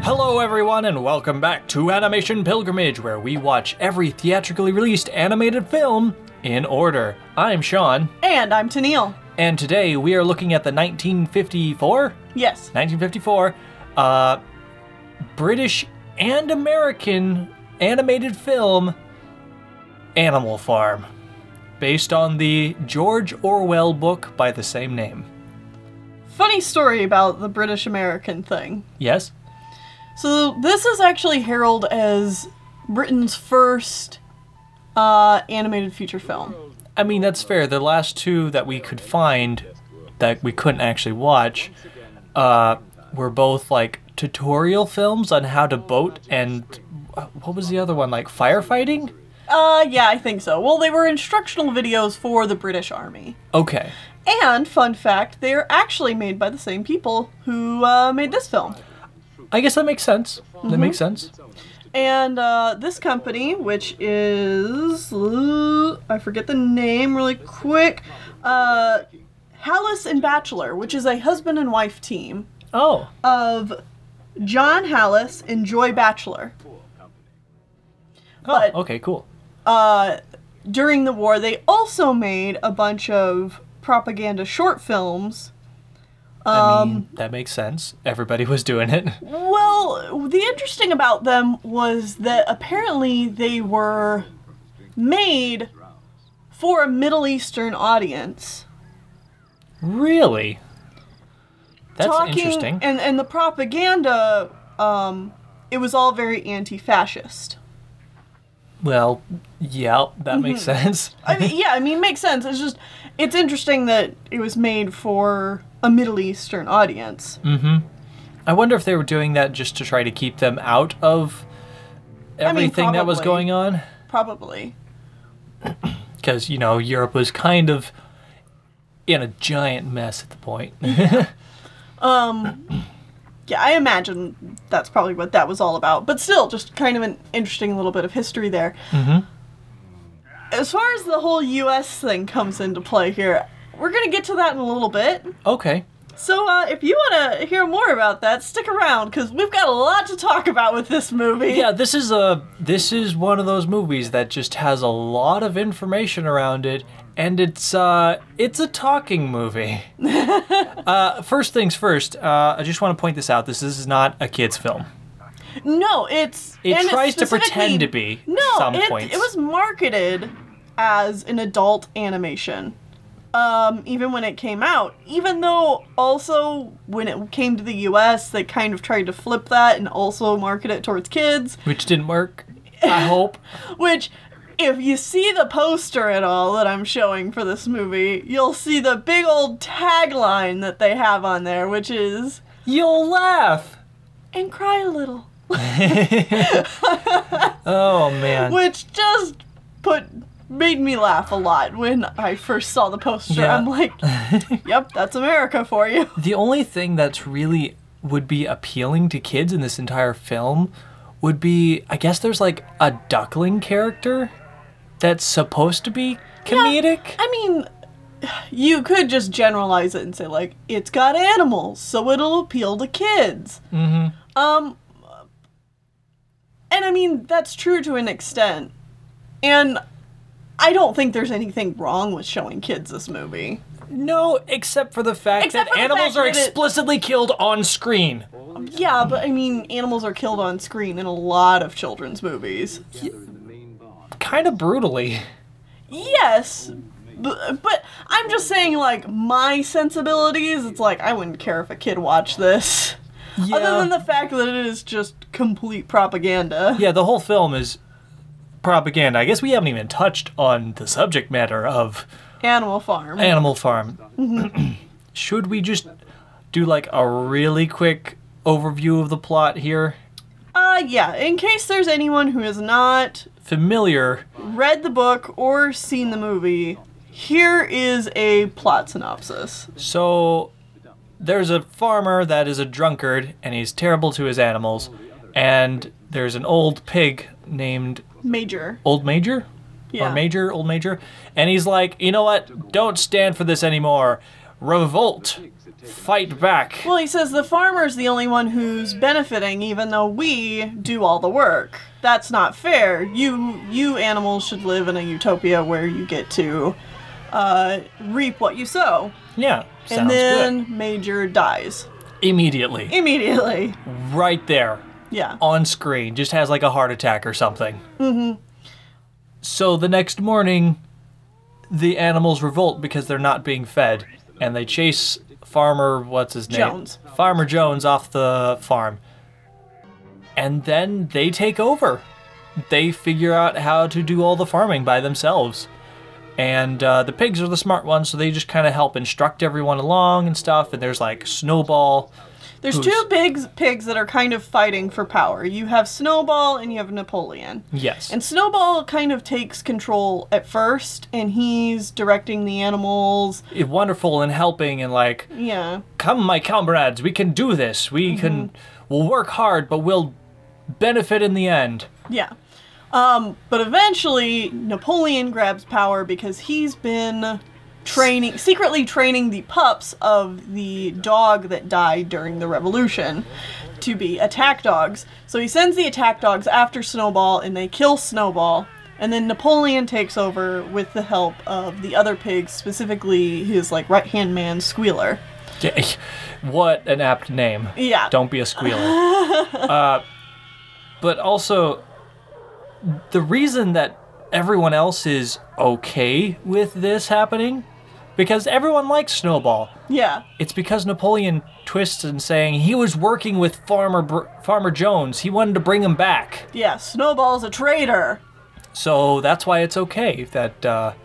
Hello everyone and welcome back to Animation Pilgrimage, where we watch every theatrically released animated film in order. I'm Sean. And I'm Tennille. And today we are looking at the 1954? Yes. 1954 British and American animated film Animal Farm, based on the George Orwell book by the same name. Funny story about the British-American thing. Yes? So this is actually heralded as Britain's first animated feature film. I mean, that's fair. The last two that we could find that we couldn't actually watch were both like tutorial films on how to boat and what was the other one, like firefighting? Yeah, I think so. Well, they were instructional videos for the British Army. Okay. And, fun fact, they are actually made by the same people who made this film. I guess that makes sense. Mm-hmm. That makes sense. And this company, which is... I forget the name really quick. Hallis and Batchelor, which is a husband and wife team. Oh. Of John Hallis and Joy Batchelor. But, okay, cool. During the war, they also made a bunch of propaganda short films. I mean, that makes sense. Everybody was doing it. Well, the interesting about them was that apparently they were made for a Middle Eastern audience. Really? That's interesting. And the propaganda, it was all very anti-fascist. Well, yeah, that makes sense. I mean, it makes sense. It's just, it's interesting that it was made for a Middle Eastern audience. Mm-hmm. I wonder if they were doing that just to try to keep them out of everything that was going on. Probably. Because, you know, Europe was kind of in a giant mess at the point. Yeah, I imagine that's probably what that was all about. But still, just kind of an interesting little bit of history there. Mm-hmm. As far as the whole U.S. thing comes into play here, we're going to get to that in a little bit. Okay. So, if you want to hear more about that, stick around, because we've got a lot to talk about with this movie. Yeah, this is one of those movies that just has a lot of information around it, and it's a talking movie. First things first, I just want to point this out. This is not a kid's film. No, it tries to pretend to be. No, it was marketed as an adult animation. Even when it came out. Even though also when it came to the US, they kind of tried to flip that and also market it towards kids. Which didn't work, I hope. Which, if you see the poster at all that I'm showing for this movie, you'll see the big old tagline that they have on there, which is... You'll laugh! And cry a little. Oh, man. Which just made me laugh a lot when I first saw the poster. Yeah. I'm like, yep, that's America for you. The only thing that's really would be appealing to kids in this entire film would be, I guess there's like a duckling character that's supposed to be comedic. Yeah, I mean, you could just generalize it and say like, it's got animals, so it'll appeal to kids. Mm-hmm. And I mean, that's true to an extent. And I don't think there's anything wrong with showing kids this movie. No, except for the fact that animals are explicitly killed on screen. Yeah, but I mean, animals are killed on screen in a lot of children's movies. Kind of brutally. Yes, but I'm just saying, like, my sensibilities, it's like, I wouldn't care if a kid watched this. Yeah. Other than the fact that it is just complete propaganda. Yeah, the whole film is propaganda. I guess we haven't even touched on the subject matter of Animal Farm. Animal Farm. Mm-hmm. Should we just do like a really quick overview of the plot here? Yeah, in case there's anyone who is not familiar, read the book or seen the movie, here is a plot synopsis. So there's a farmer that is a drunkard and he's terrible to his animals, and there's an old pig named Major. Old Major? Yeah. Or Major, Old Major. And he's like, you know what? Don't stand for this anymore. Revolt. fight back. Well, he says the farmer's the only one who's benefiting, even though we do all the work. That's not fair. You animals should live in a utopia where you get to reap what you sow. Yeah, sounds And then good. Major dies. Immediately. Immediately. Right there. Yeah. On screen. Just has like a heart attack or something. Mm-hmm. So the next morning, the animals revolt because they're not being fed. And they chase Farmer, what's his name? Jones. Farmer Jones off the farm. And then they take over. They figure out how to do all the farming by themselves. And the pigs are the smart ones, so they just kind of help instruct everyone along and stuff. And there's like Snowball. There's two pigs that are kind of fighting for power. You have Snowball and you have Napoleon. Yes. And Snowball kind of takes control at first, and he's directing the animals. Wonderful and helping and like, Yeah. come my comrades, we can do this. We'll work hard, but we'll benefit in the end. Yeah. But eventually, Napoleon grabs power because he's been secretly training the pups of the dog that died during the revolution to be attack dogs. So he sends the attack dogs after Snowball, and they kill Snowball. And then Napoleon takes over with the help of the other pigs, specifically his like right-hand man, Squealer. What an apt name. Yeah. Don't be a squealer. But also, the reason that everyone else is okay with this happening, because everyone likes Snowball. Yeah. It's because Napoleon twists and saying he was working with Farmer Jones. He wanted to bring him back. Yeah, Snowball's a traitor. So that's why it's okay that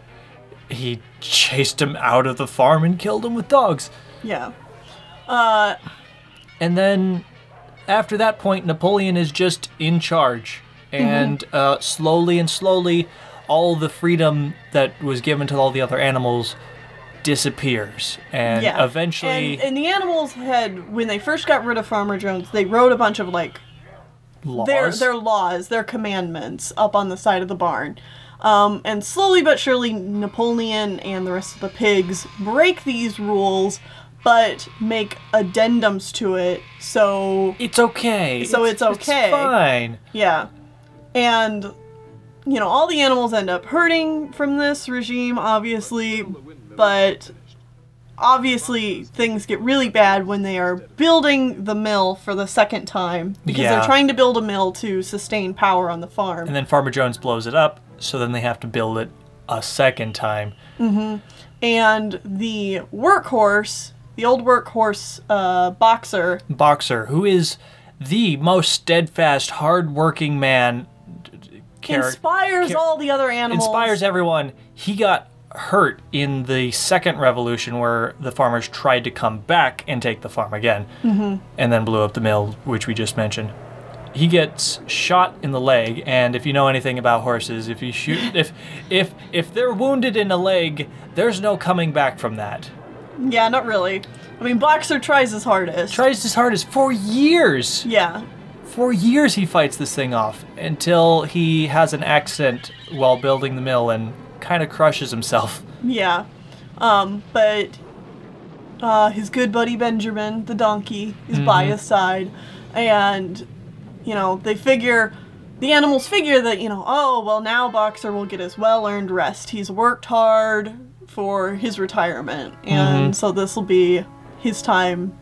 he chased him out of the farm and killed him with dogs. Yeah. And then after that point, Napoleon is just in charge. And slowly, all the freedom that was given to all the other animals disappears. And eventually... And the animals had, when they first got rid of Farmer Jones, they wrote a bunch of, like, laws? their laws, their commandments up on the side of the barn. And slowly but surely, Napoleon and the rest of the pigs break these rules, but make addendums to it, so... It's okay. So it's okay. It's fine. Yeah. And, you know, all the animals end up hurting from this regime, obviously, but obviously things get really bad when they are building the mill for the second time, because they're trying to build a mill to sustain power on the farm. And then Farmer Jones blows it up, so then they have to build it a second time. Mm-hmm. And the workhorse, the old workhorse Boxer, who is the most steadfast, hard-working man... inspires all the other animals. Inspires everyone. He got hurt in the second revolution where the farmers tried to come back and take the farm again, and then blew up the mill, which we just mentioned. He gets shot in the leg, and if you know anything about horses, if you shoot, if they're wounded in the leg, there's no coming back from that. Yeah, not really. I mean, Boxer tries his hardest. For years. Yeah. For years he fights this thing off until he has an accident while building the mill and kind of crushes himself. Yeah. But his good buddy Benjamin, the donkey, is by his side. And, you know, the animals figure that, you know, oh, well, now Boxer will get his well-earned rest. He's worked hard for his retirement. And so this will be his time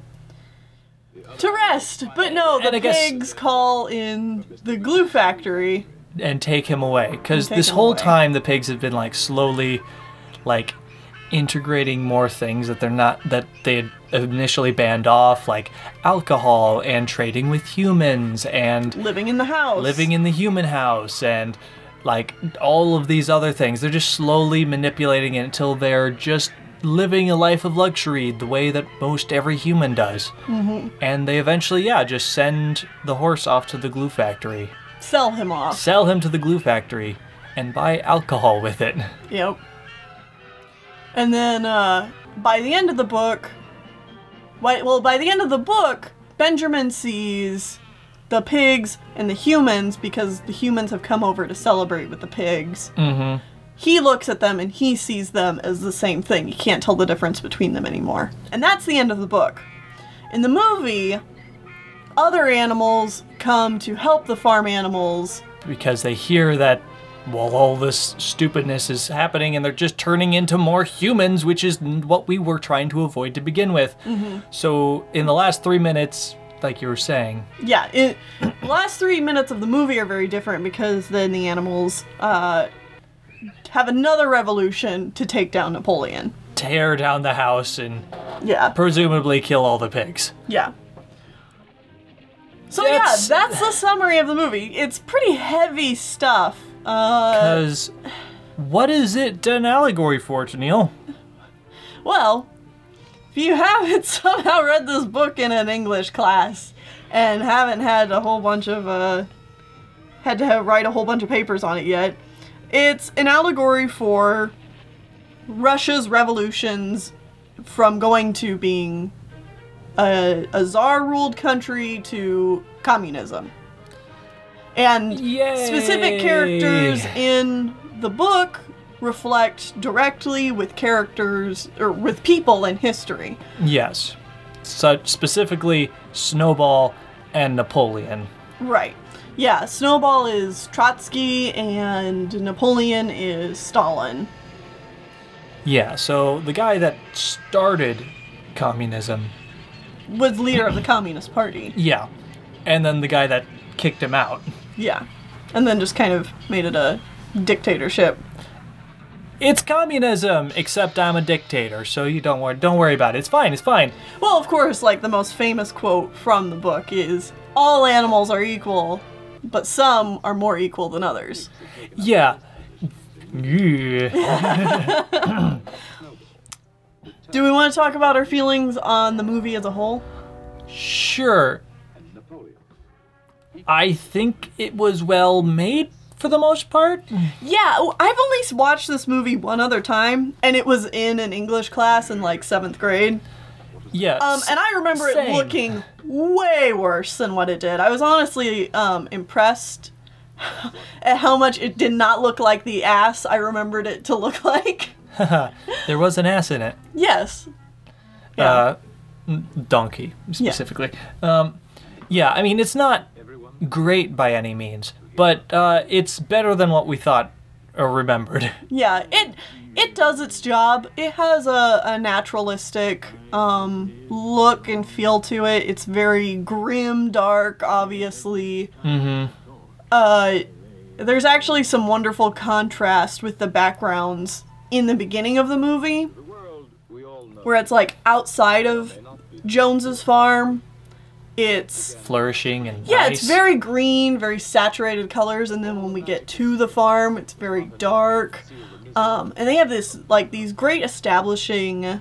to rest. But no, the pigs call in the glue factory and take him away, because this whole time the pigs have been like slowly like integrating more things that they had initially banned off, like alcohol and trading with humans and living in the human house and like all of these other things. They're just slowly manipulating it until they're just living a life of luxury the way that most every human does. And they eventually, just send the horse off to the glue factory. Sell him off. Sell him to the glue factory and buy alcohol with it. Yep. And then by the end of the book, Benjamin sees the pigs and the humans, because the humans have come over to celebrate with the pigs. he looks at them and he sees them as the same thing. You can't tell the difference between them anymore. And that's the end of the book. In the movie, other animals come to help the farm animals. Because they hear that, well, all this stupidness is happening and they're just turning into more humans, which is what we were trying to avoid to begin with. So in the last 3 minutes, like you were saying. Yeah, the last 3 minutes of the movie are very different because then the animals have another revolution to take down Napoleon. Tear down the house and Yeah. presumably kill all the pigs. Yeah. So That's- yeah, that's the summary of the movie. It's pretty heavy stuff. Because what is it an allegory for, Neil? Well, if you haven't somehow read this book in an English class and haven't had a whole bunch of had to write a whole bunch of papers on it yet, it's an allegory for Russia's revolutions from going to being a czar-ruled country to communism. And Yay! specific characters in the book reflect directly with characters or with people in history. Yes. Such specifically Snowball and Napoleon. Right. Yeah, Snowball is Trotsky and Napoleon is Stalin. Yeah, so the guy that started communism. Was leader of the Communist Party. Yeah. And then the guy that kicked him out. Yeah. And then just kind of made it a dictatorship. It's communism, except I'm a dictator, so you don't worry about it. It's fine, it's fine. Well, of course, like the most famous quote from the book is, all animals are equal, but some are more equal than others. Yeah. Yeah. Do we want to talk about our feelings on the movie as a whole? Sure. I think it was well made for the most part. Yeah, I've only watched this movie one other time, and it was in an English class in like 7th grade. Yes. And I remember it Same. looking way worse than what it did. I was honestly impressed at how much it did not look like the ass I remembered it to look like. There was an ass in it. Yes. Yeah. Donkey, specifically. Yeah, I mean, it's not great by any means, but it's better than what we thought or remembered. Yeah, it does its job. It has a naturalistic look and feel to it. It's very grim, dark, obviously. There's actually some wonderful contrast with the backgrounds in the beginning of the movie, where it's like outside of Jones's farm. It's Flourishing and yeah, nice. it's very green, very saturated colors, and then when we get to the farm, it's very dark. And they have these great establishing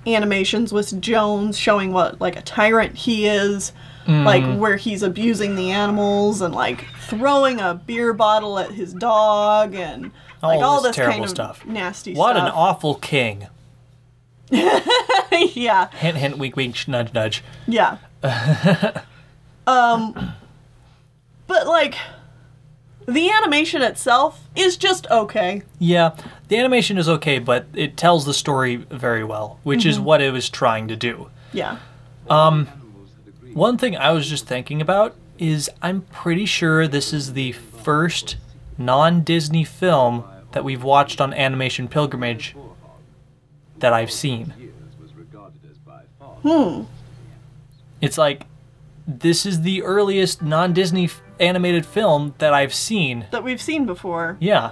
animations with Jones showing what like a tyrant he is, like where he's abusing the animals and like throwing a beer bottle at his dog and like all this terrible kind of stuff. nasty What an stuff. awful king. Yeah. Hint, hint, wink, wink, nudge, nudge. Yeah. But like the animation itself is just okay. Yeah, the animation is okay, but it tells the story very well, which is what it was trying to do. Yeah. One thing I was just thinking about is I'm pretty sure this is the first non-Disney film that we've watched on Animation Pilgrimage that I've seen. It's like, this is the earliest non-Disney animated film that I've seen. That we've seen before. Yeah.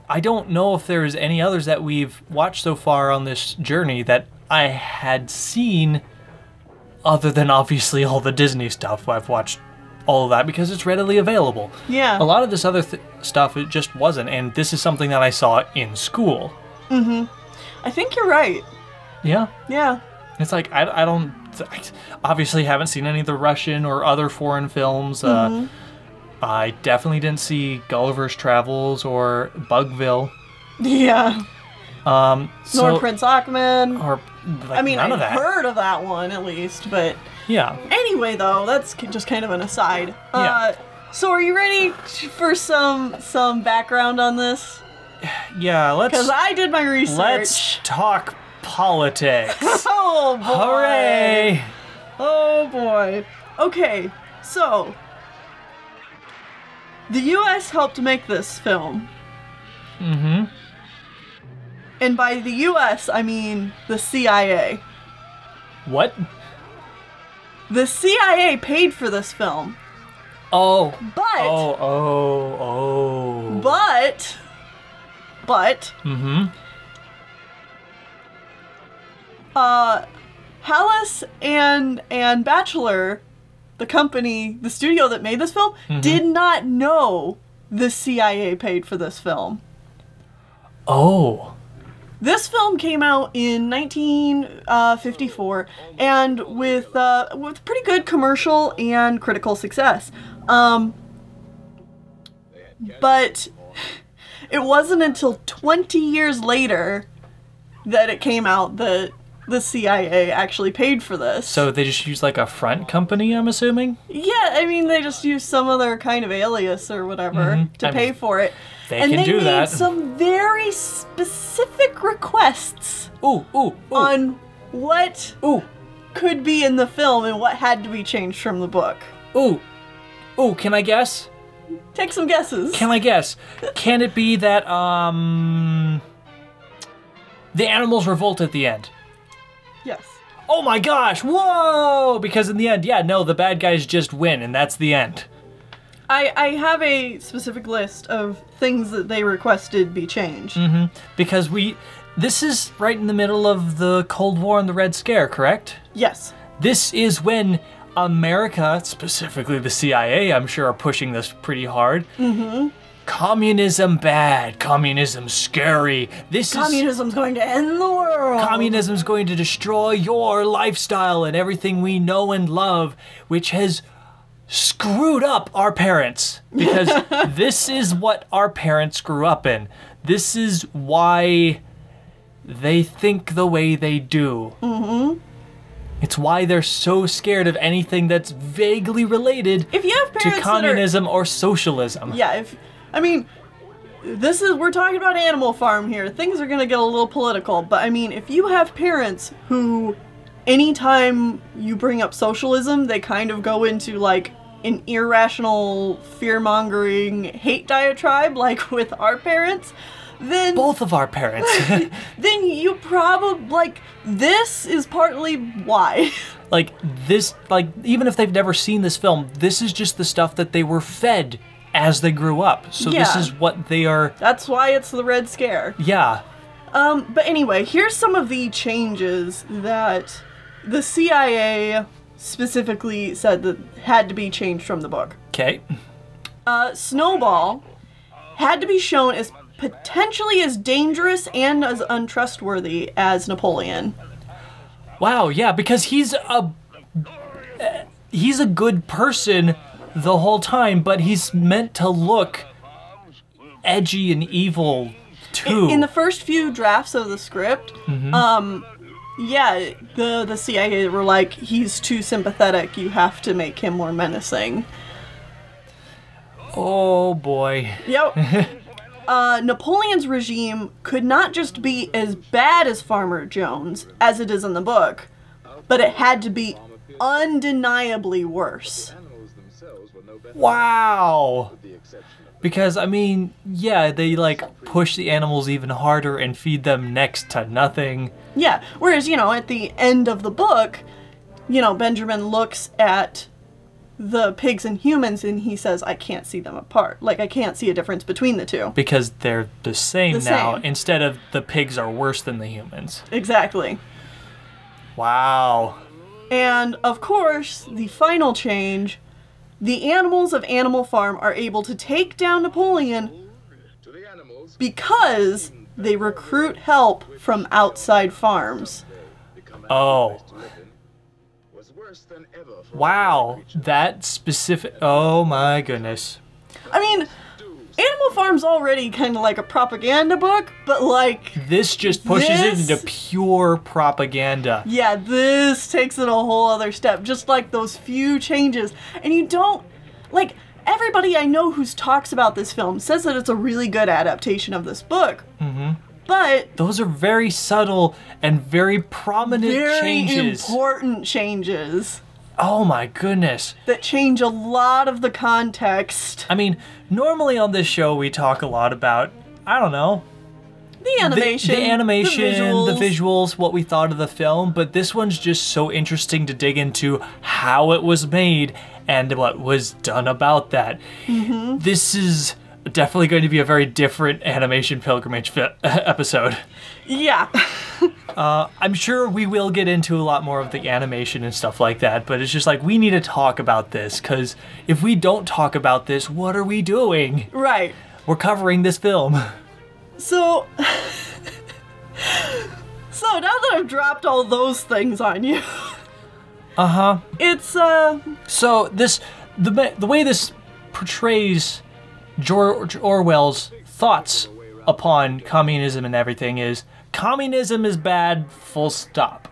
I don't know if there's any others that we've watched so far on this journey that I had seen, other than obviously all the Disney stuff. I've watched all of that because it's readily available. Yeah. A lot of this other stuff, it just wasn't, and this is something that I saw in school. I think you're right. Yeah. Yeah. It's like, I don't, I obviously haven't seen any of the Russian or other foreign films. I definitely didn't see Gulliver's Travels or Bugville. Yeah. Nor So, Prince Achmed. or like, I mean, none I've of that. heard of that one at least, but Yeah. anyway, though, that's just kind of an aside. Yeah. So are you ready for some background on this? Yeah, Because I did my research. let's talk politics. Oh, boy. Hooray! Oh, boy. Okay, so... the U.S. helped make this film. Mm-hmm. And by the U.S., I mean the CIA. What? The CIA paid for this film. Oh. But... Oh. But... Mm-hmm. Hallis and Bachelor, the company, the studio that made this film, did not know the CIA paid for this film. Oh. This film came out in 1954, and with pretty good commercial and critical success. But it wasn't until 20 years later that it came out that the CIA actually paid for this. So they just use like a front company, I'm assuming? Yeah, I mean, they just used some other kind of alias or whatever to pay for it. They and can they do made that. some very specific requests Ooh. on what Ooh. could be in the film and what had to be changed from the book. Ooh, can I guess? Take some guesses. Can I guess? Can it be that, the animals revolt at the end? Yes. Oh my gosh, whoa! Because in the end, yeah, no, the bad guys just win, and that's the end. I have a specific list of things that they requested be changed. Because this is right in the middle of the Cold War and the Red Scare, correct? Yes. This is when America, specifically the CIA, I'm sure, are pushing this pretty hard. Communism bad, communism scary. Communism's going to end the world. Communism's going to destroy your lifestyle and everything we know and love, which has screwed up our parents. Because this is what our parents grew up in. This is why they think the way they do. It's why they're so scared of anything that's vaguely related If you have to parents communism or socialism. we're talking about Animal Farm here. Things are gonna get a little political, but I mean, if you have parents who, anytime you bring up socialism, they kind of go into like an irrational, fear-mongering hate diatribe, like with our parents, then Both of our parents. then you probably, like, this is partly why. Like, even if they've never seen this film, this is just the stuff that they were fed as they grew up. So this Yeah. is what they are, That's why it's the Red Scare. yeah. But anyway, here's some of the changes that the CIA specifically said that had to be changed from the book. Okay. Snowball had to be shown as potentially as dangerous and as untrustworthy as Napoleon. Wow, yeah, because he's a good person the whole time, but he's meant to look edgy and evil too. In the first few drafts of the script, the CIA were like, he's too sympathetic, you have to make him more menacing. Oh boy. Yep. Napoleon's regime could not just be as bad as Farmer Jones, as it is in the book, but it had to be undeniably worse. Wow. Because, I mean, yeah, they, like, push the animals even harder and feed them next to nothing. Yeah, whereas, at the end of the book, Benjamin looks at the pigs and humans and he says, I can't see them apart. Like, I can't see a difference between the two. Because they're the same The now, same. instead of the pigs are worse than the humans. Exactly. Wow. And, of course, the final change, the animals of Animal Farm are able to take down Napoleon because they recruit help from outside farms. Oh. Wow. That specific... Oh my goodness. I mean, Animal Farm's already kind of like a propaganda book, but like... This just pushes it This- into pure propaganda. Yeah, this takes it a whole other step, just like those few changes. And you don't, like, everybody I know who talks about this film says that it's a really good adaptation of this book. Mm-hmm. But those are very subtle and very prominent changes. Very important changes. Oh my goodness. That change a lot of the context. I mean, normally on this show we talk a lot about, I don't know, the animation, the visuals, what we thought of the film, but this one's just so interesting to dig into how it was made and what was done about that. Mm-hmm. This is definitely going to be a very different animation pilgrimage episode. Yeah. I'm sure we will get into a lot more of the animation and stuff like that, but it's just like, we need to talk about this, because if we don't talk about this, what are we doing? Right. We're covering this film. So now that I've dropped all those things on you, it's So the way this portrays George Orwell's thoughts upon communism and everything is, communism is bad, full stop.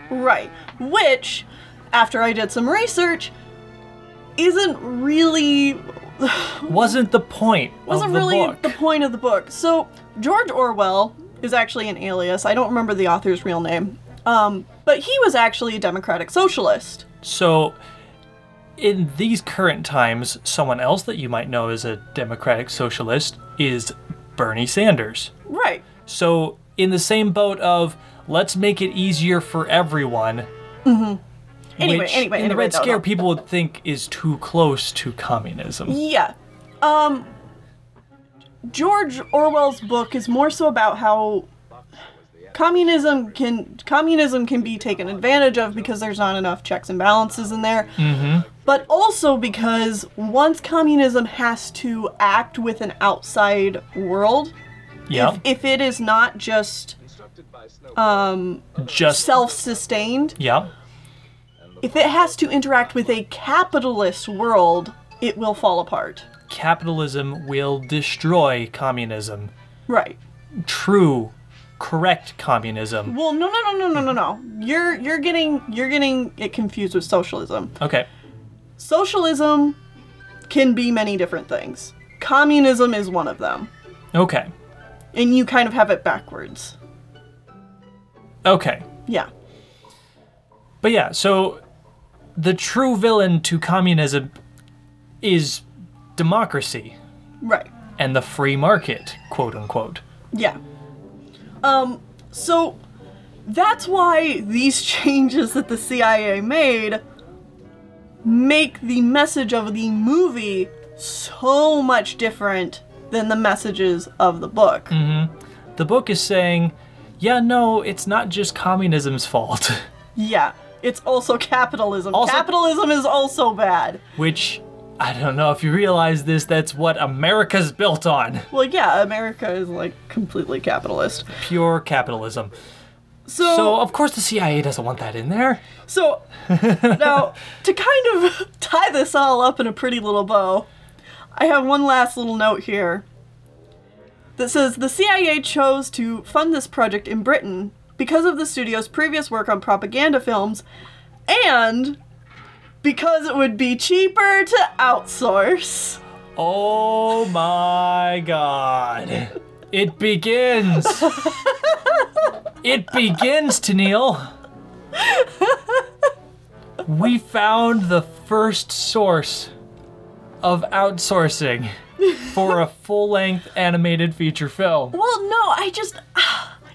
Right. Which, after I did some research, isn't really wasn't the point wasn't really the point of the book. So George Orwell is actually an alias. I don't remember the author's real name. But he was actually a democratic socialist. So in these current times, someone else that you might know as a democratic socialist is Bernie Sanders. Right. So in the same boat of, let's make it easier for everyone. Mm-hmm. Anyway, in the Red Scare, people would think is too close to communism. Yeah. George Orwell's book is more so about how communism can be taken advantage of because there's not enough checks and balances in there. Mm-hmm. But also because once communism has to act with an outside world, if it is not just self-sustained, if it has to interact with a capitalist world, it will fall apart. Capitalism will destroy communism. Right. True, correct communism. Well, no. You're getting it confused with socialism. Okay. Socialism can be many different things. Communism is one of them. Okay. And you kind of have it backwards. Okay. Yeah. But yeah, so the true villain to communism is democracy. Right. And the free market, quote unquote. Yeah. So that's why these changes that the CIA made make the message of the movie so much different than the messages of the book. Mm-hmm. The book is saying, yeah, no, it's not just communism's fault. Yeah, it's also capitalism. Capitalism is also bad. Which, I don't know if you realize this, that's what America's built on. Well, yeah, America is, like, completely capitalist. Pure capitalism. So of course the CIA doesn't want that in there. So, now, to kind of tie this all up in a pretty little bow, I have one last little note here that says, the CIA chose to fund this project in Britain because of the studio's previous work on propaganda films, and because it would be cheaper to outsource. Oh my god. It begins. It begins, Tennille. We found the first source of outsourcing for a full-length animated feature film. Well, no,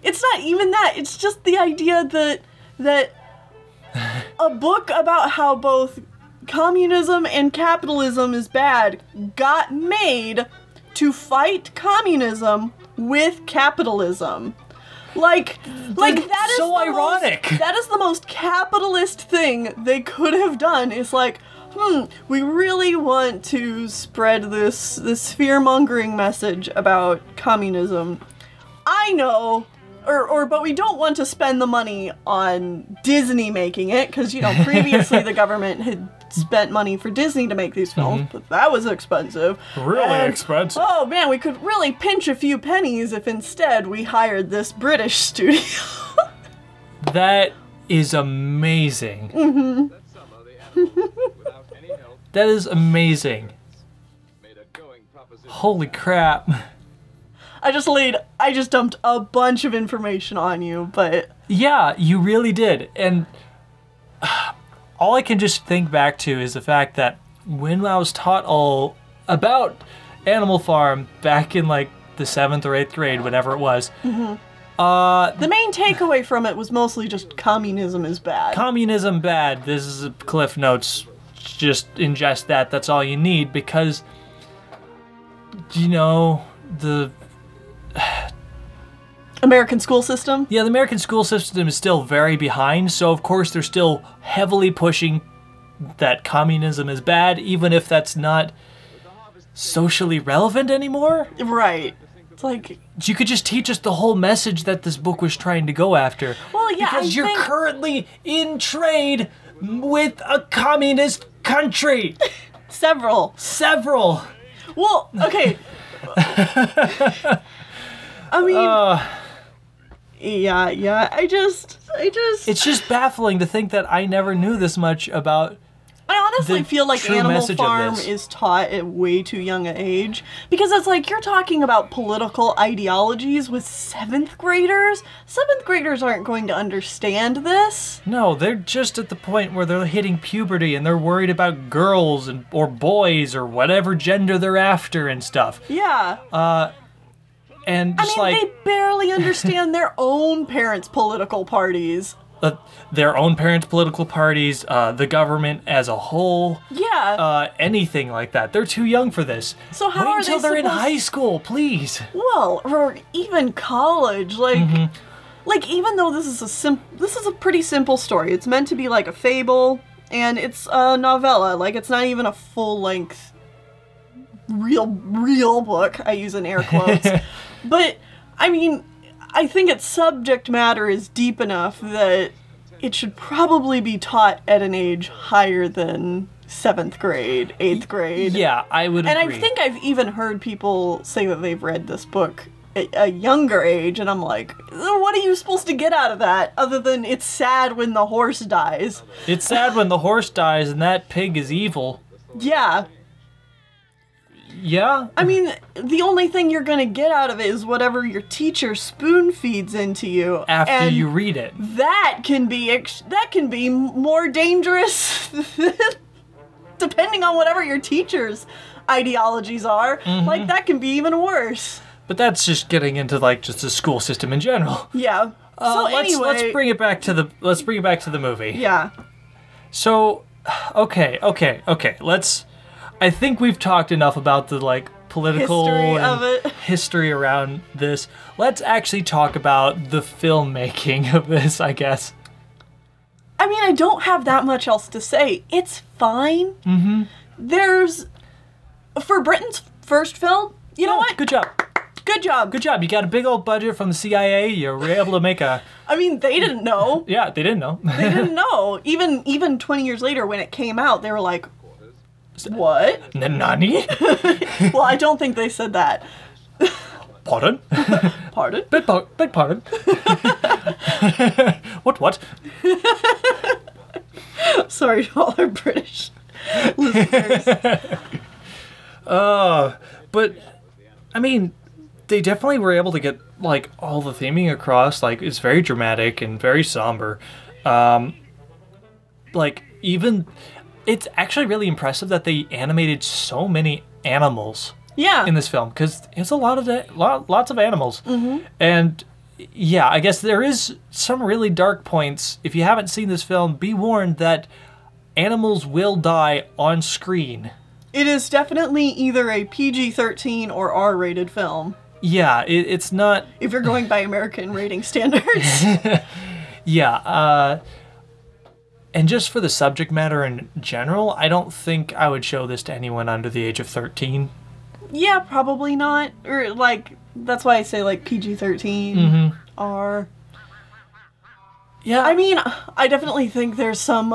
it's not even that. It's just the idea that a book about how both communism and capitalism is bad got made to fight communism with capitalism. Like that is so ironic. That is the most capitalist thing they could have done. It's like, we really want to spread this fear-mongering message about communism. I know, but we don't want to spend the money on Disney making it, because, previously the government had spent money for Disney to make these films, but that was expensive. Really expensive. Oh man, we could really pinch a few pennies if instead we hired this British studio. That is amazing. Mm-hmm. That is amazing. Holy crap. I just dumped a bunch of information on you, but Yeah, you really did. And all I can just think back to is the fact that when I was taught all about Animal Farm back in like the 7th or 8th grade, whatever it was, the main takeaway from it was mostly just communism is bad. communism bad. This is Cliff Notes. Just ingest that. That's all you need because, you know, the American school system? the American school system is still very behind. So of course they're still heavily pushing that communism is bad, even if that's not socially relevant anymore. Right. It's like, You could just teach us the whole message that this book was trying to go after. well, yeah, Because I you're think, currently in trade with a communist country. several. Several. Well, okay. I mean, yeah. I just. It's just baffling to think that I never knew this much about. I honestly the feel like true Animal message of Farm this. is taught at way too young an age. Because it's like, you're talking about political ideologies with 7th graders? 7th graders aren't going to understand this. No, they're just at the point where they're hitting puberty and they're worried about girls or boys or whatever gender they're after and stuff. Yeah. And I just mean, like they barely understand their own parents' political parties. their own parents' political parties, the government as a whole. Yeah. Anything like that. They're too young for this. So how Wait are until they they're in supposed- high school, please. Well, or even college, like, like even though this is a pretty simple story. It's meant to be like a fable, and it's a novella. Like, it's not even a full-length, real book. I use in air quotes, but I mean, I think its subject matter is deep enough that it should probably be taught at an age higher than 7th grade, 8th grade. Yeah, I would And agree. I think I've even heard people say that they've read this book at a younger age, and I'm like, what are you supposed to get out of that other than it's sad when the horse dies? It's sad when the horse dies and that pig is evil. Yeah. Yeah? I mean, the only thing you're gonna get out of it is whatever your teacher spoon feeds into you. After and you read it. that can be more dangerous depending on whatever your teacher's ideologies are. Like, that can be even worse. But that's just getting into like just the school system in general. Yeah. So anyway, let's bring it back to the movie. yeah. So, okay. I think we've talked enough about the like political History and of it. history around this. Let's actually talk about the filmmaking of this, I guess. I mean, I don't have that much else to say. It's fine. There's, for Britain's first film, you know what? Good job. Good job. Good job. You got a big old budget from the CIA. You were able to make a. I mean, they didn't know. Yeah, they didn't know. They didn't know. Even 20 years later, when it came out, they were like, what? Nani? Well, I don't think they said that. Pardon? Pardon? Beg pardon. What? Sorry to all our British listeners. But, I mean, they definitely were able to get, like, all the theming across. Like, it's very dramatic and very somber. Like, even... It's actually really impressive that they animated so many animals Yeah. in this film, because it's lots of animals. And, yeah, I guess there is some really dark points. If you haven't seen this film, be warned that animals will die on screen. It is definitely either a PG-13 or R-rated film, Yeah, it's not... if you're going by American rating standards. Yeah, and just for the subject matter in general, I don't think I would show this to anyone under the age of 13. Yeah, probably not. Or, like, that's why I say, like, PG-13, R. Yeah, I mean, I definitely think there's some,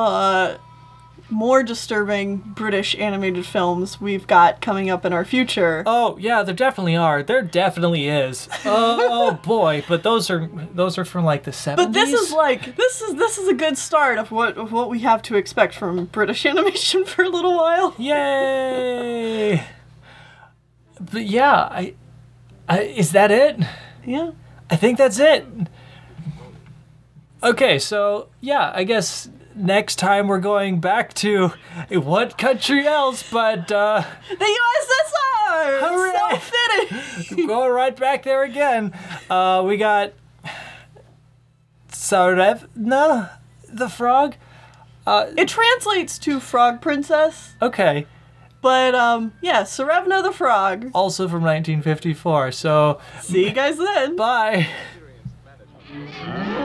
more disturbing British animated films we've got coming up in our future. oh yeah, there definitely are. There definitely is. Oh boy, but those are from like the 70s. But this is like, this is a good start of what we have to expect from British animation for a little while. Yay! But yeah, is that it? Yeah. I think that's it. Okay, so yeah, I guess next time we're going back to what country else but The USSR! Hooray! So fitting! going right back there again. We got Tsarevna the frog. It translates to Frog Princess, Okay, but yeah, Tsarevna the Frog. also from 1954. So See you guys then. bye. Management.